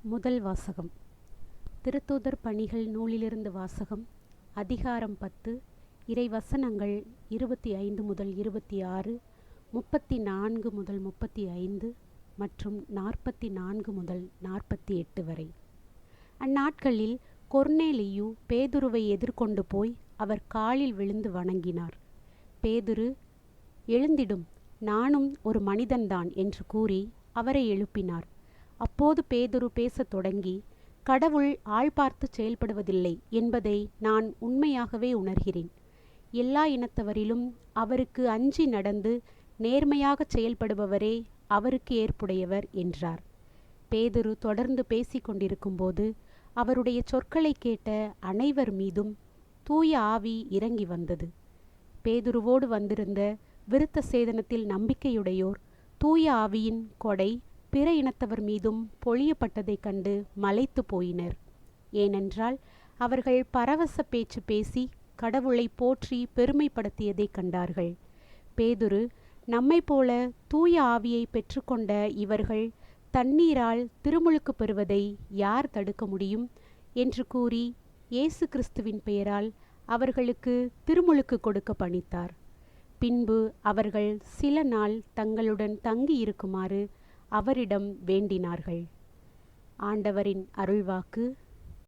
முதல் வாசகம். திருத்தூதர் பணிகள் நூலிலிருந்து வாசகம். அதிகாரம் 10, இறைவசனங்கள் 25 முதல் 26, 34 முதல் 35 மற்றும் 44 முதல் 48 வரை. அந்நாட்களில் கொர்நேலியு பேதுருவை எதிர்கொண்டு போய் அவர் காலில் விழுந்து வணங்கினார். பேதுரு, எழுந்திடும், நானும் ஒரு மனிதன்தான் என்று கூறி அவரை எழுப்பினார். அப்போது பேதுரு பேசத் தொடங்கி, கடவுள் ஆள் பார்த்து செயல்படுவதில்லை என்பதை நான் உண்மையாகவே உணர்கிறேன். எல்லா இனத்தவரிலும் அவருக்கு அஞ்சி நடந்து நேர்மையாக செயல்படுபவரே அவருக்கு ஏற்புடையவர் என்றார். பேதுரு தொடர்ந்து பேசிக்கொண்டிருக்கும்போது அவருடைய சொற்களை கேட்ட அனைவர் மீதும் தூய ஆவி இறங்கி வந்தது. பேதுருவோடு வந்திருந்த விருத்த சேதனத்தில் நம்பிக்கையுடையோர் தூய ஆவியின் கொடை பிற இனத்தவர் மீதும் பொழியப்பட்டதைக் கண்டு மலைத்து போயினர். ஏனென்றால் அவர்கள் பரவச பேச்சு பேசி கடவுளை போற்றி பெருமைப்படுத்தியதைக் கண்டார்கள். பேதுரு, நம்மை போல தூய ஆவியை பெற்றுக்கொண்ட இவர்கள் தண்ணீரால் திருமுழுக்கு பெறுவதை யார் தடுக்க முடியும் என்று கூறி இயேசு கிறிஸ்துவின் பெயரால் அவர்களுக்கு திருமுழுக்கு கொடுக்க பணித்தார். பின்பு அவர்கள் சில நாள் தங்களுடன் தங்கி இருக்குமாறு அவரிடம் வேண்டினார்கள். ஆண்டவரின் அருள்வாக்கு.